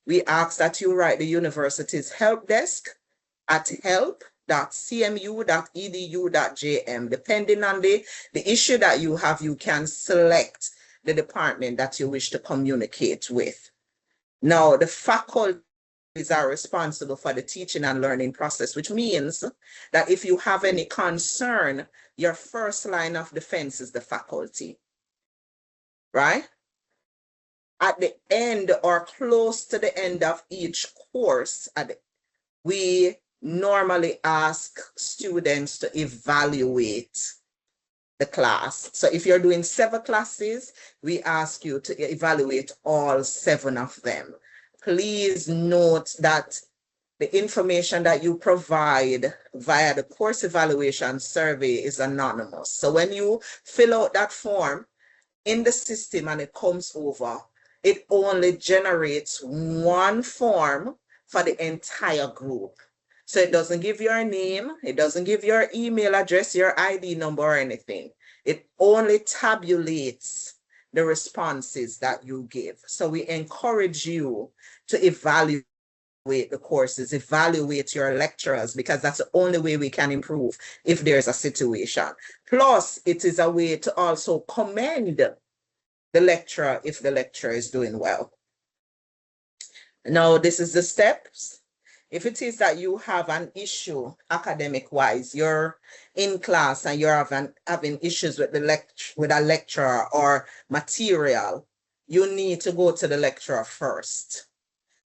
we ask that you write the university's help desk at help.cmu.edu.jm. Depending on the issue that you have, you can select the department that you wish to communicate with. Now, the faculties are responsible for the teaching and learning process, which means that if you have any concern, your first line of defense is the faculty, right? At the end or close to the end of each course, we normally ask students to evaluate the class. So if you're doing 7 classes, we ask you to evaluate all 7 of them. Please note that the information that you provide via the course evaluation survey is anonymous. So when you fill out that form in the system and it comes over, it only generates one form for the entire group. So it doesn't give your name, it doesn't give your email address, your ID number or anything. It only tabulates the responses that you give. So we encourage you to evaluate the courses, evaluate your lecturers, because that's the only way we can improve if there's a situation. Plus, it is a way to also commend the lecturer if the lecturer is doing well. Now, this is the steps. If it is that you have an issue academic-wise, you're in class and you're having issues with a lecturer or material, you need to go to the lecturer first.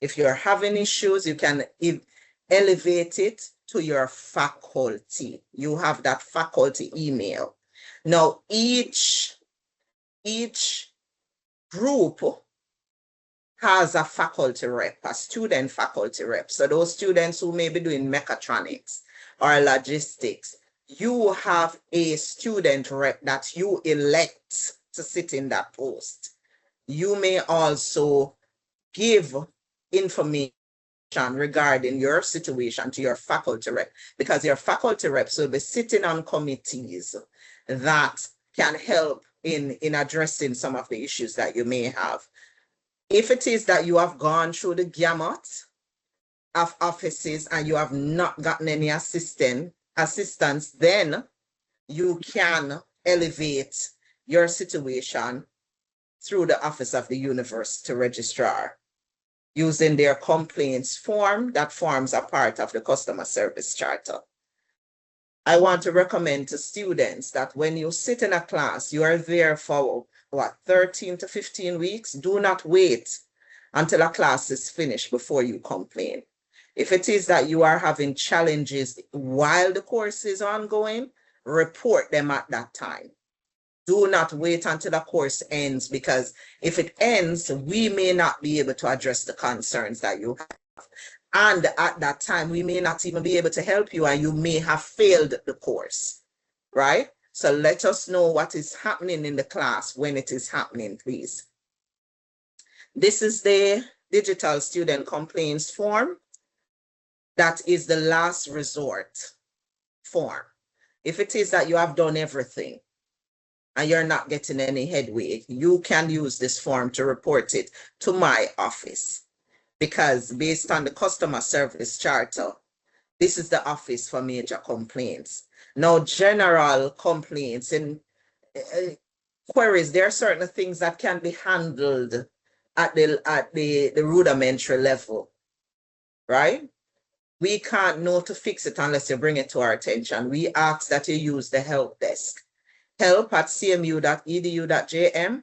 If you're having issues, you can elevate it to your faculty. You have that faculty email. Now, each group has a faculty rep, a student faculty rep. So those students who may be doing mechatronics or logistics, you have a student rep that you elect to sit in that post. You may also give information regarding your situation to your faculty rep, because your faculty reps will be sitting on committees that can help in addressing some of the issues that you may have. If it is that you have gone through the gamut of offices and you have not gotten any assistance, then you can elevate your situation through the Office of the University Registrar using their complaints form that forms a part of the Customer Service Charter. I want to recommend to students that when you sit in a class, you are there for 13 to 15 weeks. Do not wait until a class is finished before you complain. If it is that you are having challenges while the course is ongoing, report them at that time. Do not wait until the course ends, because if it ends, we may not be able to address the concerns that you have. And at that time, we may not even be able to help you, and you may have failed the course, right? So let us know what is happening in the class when it is happening, please. This is the digital student complaints form. That is the last resort form. If it is that you have done everything and you're not getting any headway, you can use this form to report it to my office, because based on the Customer Service Charter, this is the office for major complaints. Now, general complaints and queries, there are certain things that can be handled at the rudimentary level, right? We can't know to fix it unless you bring it to our attention. We ask that you use the help desk. help@cmu.edu.jm.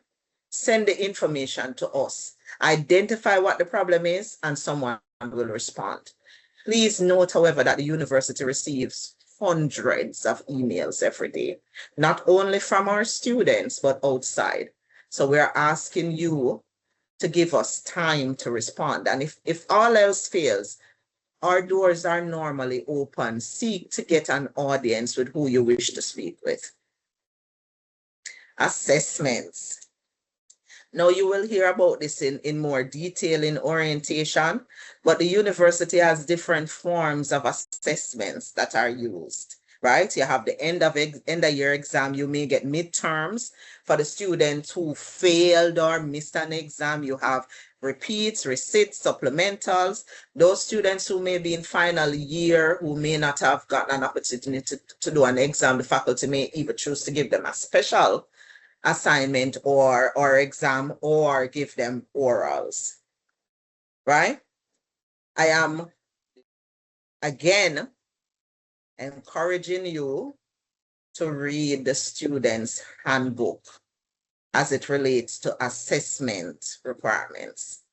Send the information to us. Identify what the problem is, and someone will respond. Please note, however, that the university receives hundreds of emails every day, not only from our students, but outside. So we're asking you to give us time to respond. And if all else fails, our doors are normally open. Seek to get an audience with who you wish to speak with. Assessments. Now, you will hear about this in more detail in orientation, but the university has different forms of assessments that are used, right? You have the end of year exam. You may get midterms for the students who failed or missed an exam. You have repeats, resits, supplementals. Those students who may be in final year, who may not have gotten an opportunity to do an exam, the faculty may even choose to give them a special assignment or exam, or give them orals, right? I am, again, encouraging you to read the student's handbook as it relates to assessment requirements,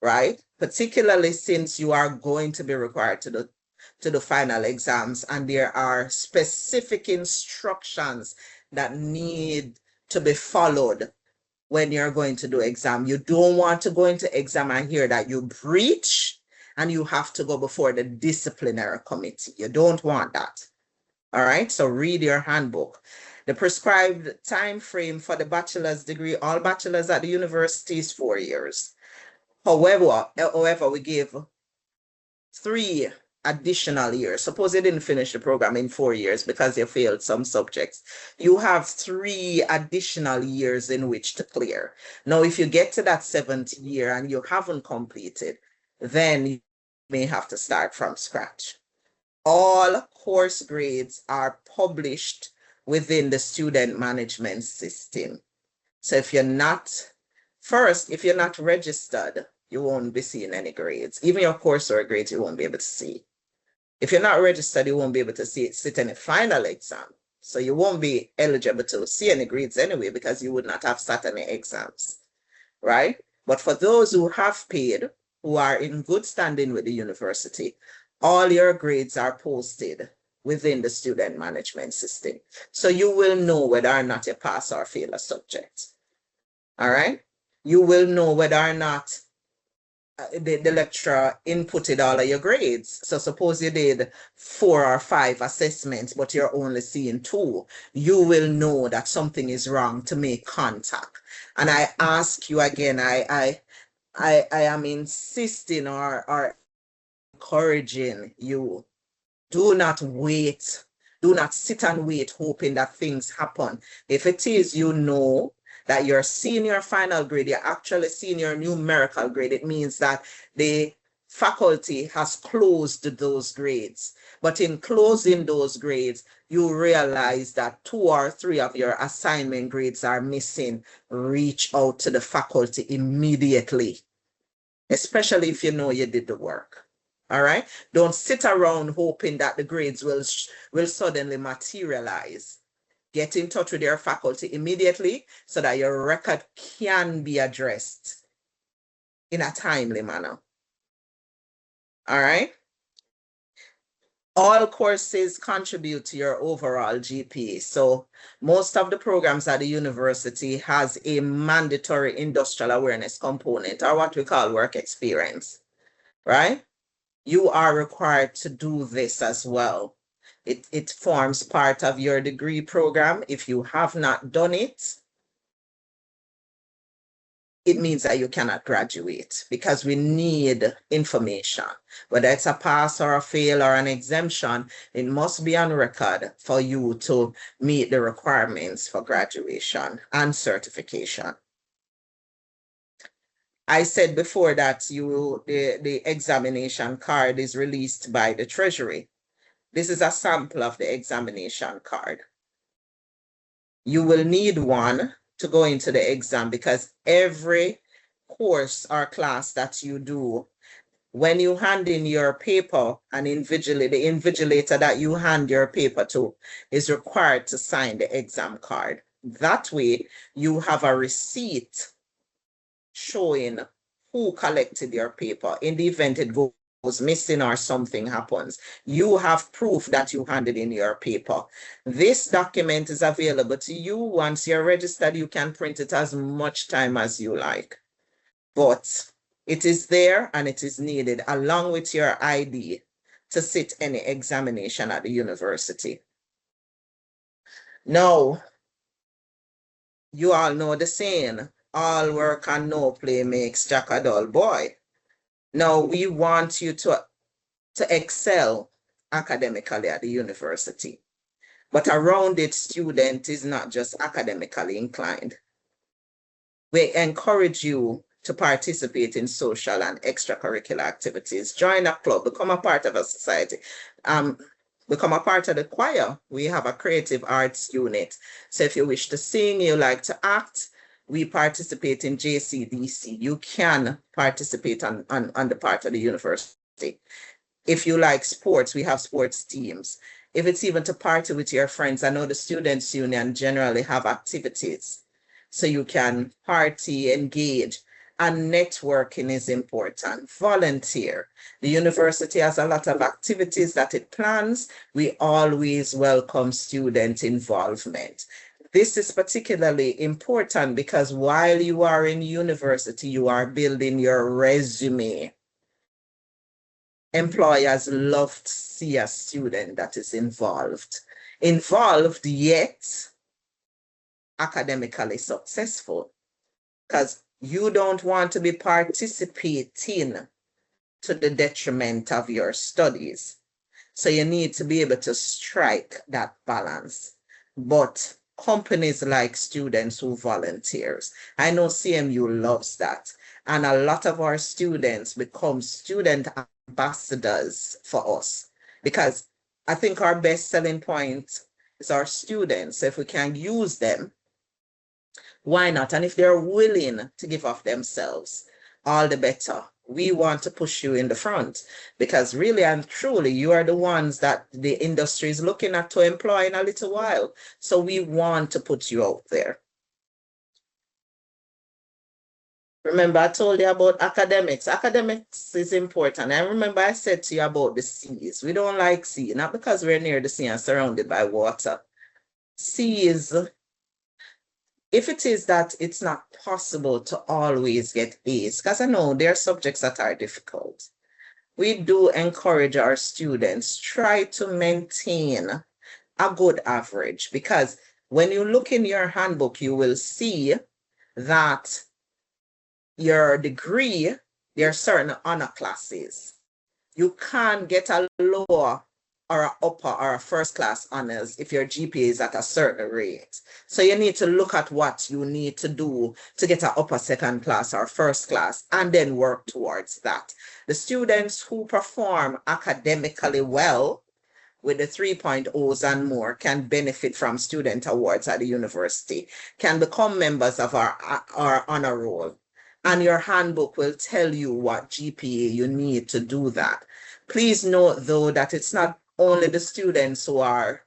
right? Particularly since you are going to be required to the final exams, and there are specific instructions that need to be followed when you're going to do exam. You don't want to go into exam and hear that you breach and you have to go before the disciplinary committee. You don't want that. All right, so read your handbook. The prescribed time frame for the bachelor's degree, all bachelors at the university, is 4 years. However, we give 3 additional years. Suppose you didn't finish the program in 4 years because you failed some subjects. You have 3 additional years in which to clear. Now, if you get to that 7th year and you haven't completed, then you may have to start from scratch. All course grades are published within the student management system. So if you're not registered, you won't be seeing any grades. Even your coursework grades, you won't be able to see. If you're not registered, you won't be able to sit in a final exam. So you won't be eligible to see any grades anyway, because you would not have sat any exams, right? But for those who have paid, who are in good standing with the university, all your grades are posted within the student management system. So you will know whether or not you pass or fail a subject. All right? You will know whether or not the lecturer inputted all of your grades. So suppose you did 4 or 5 assessments, but you're only seeing 2. You will know that something is wrong to make contact. And I ask you again, I am insisting or encouraging you, do not wait. Do not sit and wait hoping that things happen. If it is, you know that you're seeing your final grade, you're actually seeing your numerical grade. It means that the faculty has closed those grades. But in closing those grades, you realize that 2 or 3 of your assignment grades are missing. Reach out to the faculty immediately, especially if you know you did the work. All right? Don't sit around hoping that the grades will suddenly materialize. Get in touch with your faculty immediately so that your record can be addressed in a timely manner. All right? All courses contribute to your overall GPA. So most of the programs at the university has a mandatory industrial awareness component, or what we call work experience, right? You are required to do this as well. It forms part of your degree program. If you have not done it, it means that you cannot graduate, because we need information. Whether it's a pass or a fail or an exemption, it must be on record for you to meet the requirements for graduation and certification. I said before that the examination card is released by the Treasury. This is a sample of the examination card. You will need one to go into the exam, because every course or class that you do, when you hand in your paper, the invigilator that you hand your paper to is required to sign the exam card. That way, you have a receipt showing who collected your paper. In the event it goes missing or something happens, you have proof that you handed in your paper. This document is available to you. Once you're registered, you can print it as much time as you like. But it is there and it is needed along with your ID to sit any examination at the university. Now, you all know the saying, all work and no play makes Jack a dull boy. Now, we want you to excel academically at the university. But a rounded student is not just academically inclined. We encourage you to participate in social and extracurricular activities. Join a club, become a part of a society. Become a part of the choir. We have a creative arts unit. So if you wish to sing, you like to act, we participate in JCDC. You can participate on the part of the university. If you like sports, we have sports teams. If it's even to party with your friends, I know the Students' Union generally have activities. So you can party, engage, and networking is important. Volunteer. The university has a lot of activities that it plans. We always welcome student involvement. This is particularly important because while you are in university, you are building your resume. Employers love to see a student that is involved yet academically successful, because you don't want to be participating to the detriment of your studies. So you need to be able to strike that balance. But companies like students who volunteers. I know CMU loves that. And a lot of our students become student ambassadors for us, because I think our best selling point is our students. If we can use them, why not? And if they're willing to give of themselves, all the better. We want to push you in the front, because really and truly, you are the ones that the industry is looking at to employ in a little while. So we want to put you out there. Remember, I told you about academics. Academics is important. I remember I said to you about the seas. We don't like sea, not because we're near the sea and surrounded by water. Seas, if it is that it's not possible to always get A's, because I know there are subjects that are difficult, we do encourage our students, try to maintain a good average, because when you look in your handbook, you will see that your degree, there are certain honor classes. You can't get a lower or an upper or a first class honors if your GPA is at a certain rate. So you need to look at what you need to do to get an upper second class or first class and then work towards that. The students who perform academically well with the 3.0s and more can benefit from student awards at the university, can become members of our honor roll. And your handbook will tell you what GPA you need to do that. Please note, though, that it's not only the students who are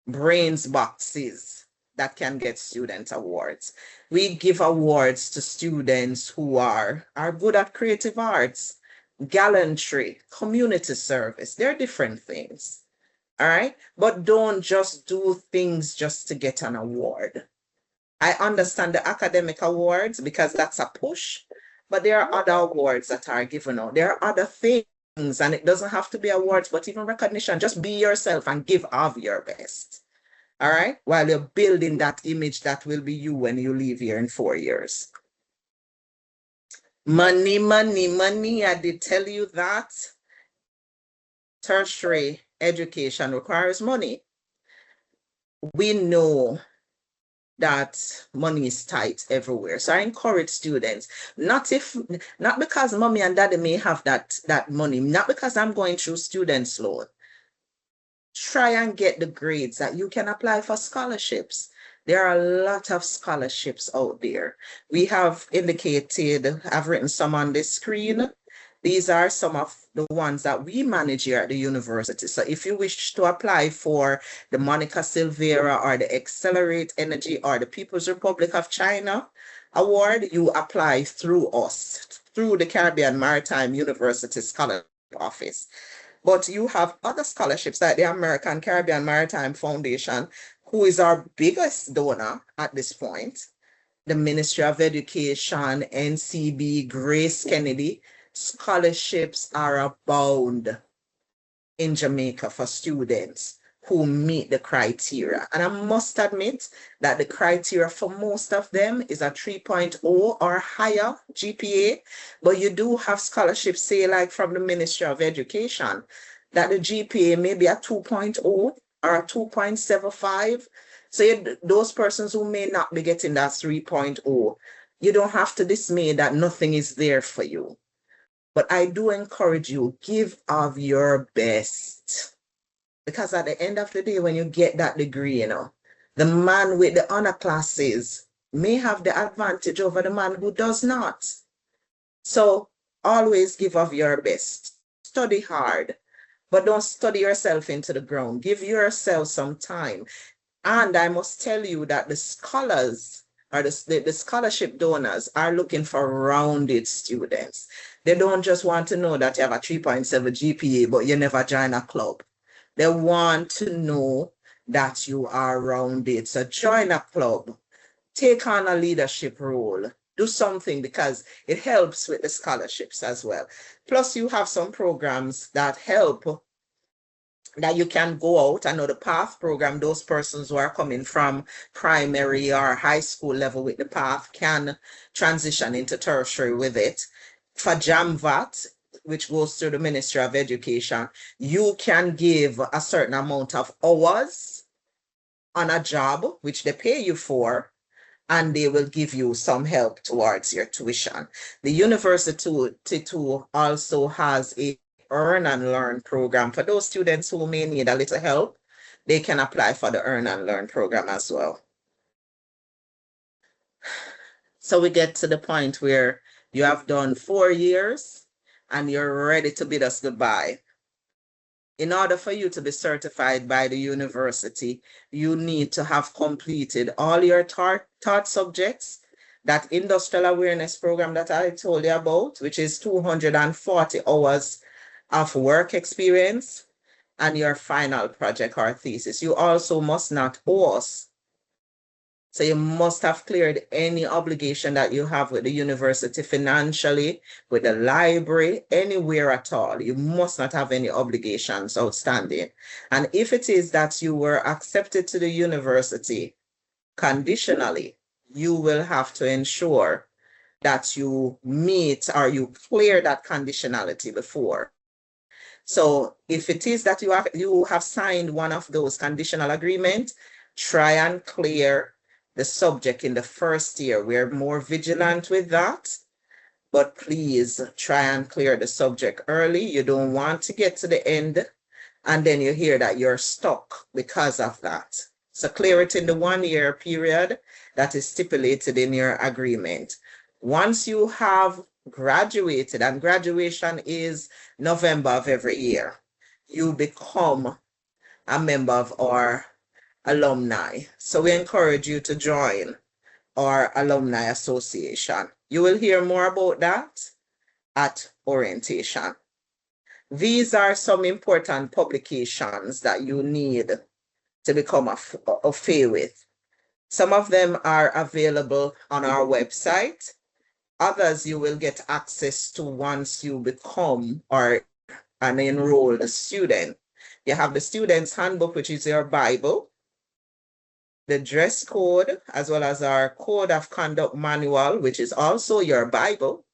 brains boxes that can get student awards. We give awards to students who are good at creative arts, gallantry, community service. They're different things. All right. But don't just do things just to get an award. I understand the academic awards because that's a push, but there are other awards that are given out. There are other things, and it doesn't have to be awards, but even recognition. Just be yourself and give of your best. All right. While you're building that image that will be you when you leave here in 4 years. Money, money, money. I did tell you that. Tertiary education requires money. We know that money is tight everywhere. So I encourage students, not because mommy and daddy may have that money, not because I'm going through students loan. Try and get the grades that you can apply for scholarships. There are a lot of scholarships out there. We have indicated, I've written some on the screen. These are some of the ones that we manage here at the university. So if you wish to apply for the Monica Silvera or the Accelerate Energy or the People's Republic of China Award, you apply through us, through the Caribbean Maritime University Scholarship Office. But you have other scholarships like the American Caribbean Maritime Foundation, who is our biggest donor at this point, the Ministry of Education, NCB, Grace Kennedy. Scholarships are abound in Jamaica for students who meet the criteria. And I must admit that the criteria for most of them is a 3.0 or higher GPA, but you do have scholarships, say like from the Ministry of Education, that the GPA may be a 2.0 or a 2.75. So those persons who may not be getting that 3.0, you don't have to dismay that nothing is there for you. But I do encourage you, give of your best. Because at the end of the day, when you get that degree, the man with the honor classes may have the advantage over the man who does not. So always give of your best. Study hard, but don't study yourself into the ground. Give yourself some time. And I must tell you that the scholars or the scholarship donors are looking for rounded students. They don't just want to know that you have a 3.7 GPA, but you never join a club. They want to know that you are rounded. So join a club, take on a leadership role, do something because it helps with the scholarships as well. Plus you have some programs that help that you can go out. I know the PATH program, those persons who are coming from primary or high school level with the PATH can transition into tertiary with it. For JAMVAT, which goes through the Ministry of Education, you can give a certain amount of hours on a job, which they pay you for, and they will give you some help towards your tuition. The university too also has a Earn and Learn program. For those students who may need a little help, they can apply for the Earn and Learn program as well. So we get to the point where you have done 4 years and you're ready to bid us goodbye. In order for you to be certified by the university, you need to have completed all your taught subjects, that industrial awareness program that I told you about, which is 240 hours of work experience, and your final project or thesis. You also must not owe us. So you must have cleared any obligation that you have with the university financially, with the library, anywhere at all. You must not have any obligations outstanding. And if it is that you were accepted to the university conditionally, you will have to ensure that you meet or you clear that conditionality before. So if it is that you have signed one of those conditional agreements, try and clear the subject in the first year. We're more vigilant with that, but please try and clear the subject early. You don't want to get to the end and then you hear that you're stuck because of that. So clear it in the 1 year period that is stipulated in your agreement. Once you have graduated, and graduation is November of every year, you become a member of our alumni. So we encourage you to join our alumni association. You will hear more about that at orientation. These are some important publications that you need to become a FA with. Some of them are available on our website. Others you will get access to once you become an enrolled student. You have the student's handbook, which is your Bible, the dress code, as well as our code of conduct manual, which is also your Bible.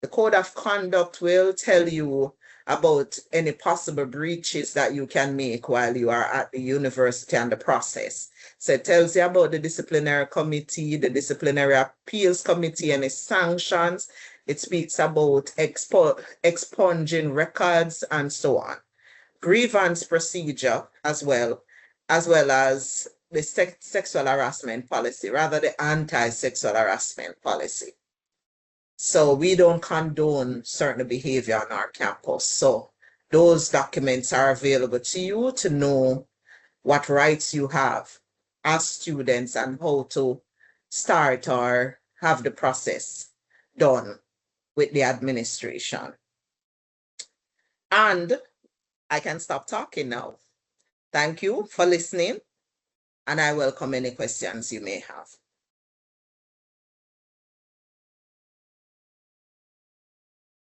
The code of conduct will tell you about any possible breaches that you can make while you are at the university and the process. So it tells you about the disciplinary committee, the disciplinary appeals committee, any sanctions. It speaks about expunging records and so on. Grievance procedure as well as the sexual harassment policy, rather the anti-sexual harassment policy. So we don't condone certain behavior on our campus. So those documents are available to you to know what rights you have as students and how to start or have the process done with the administration. And I can stop talking now. Thank you for listening, and I welcome any questions you may have.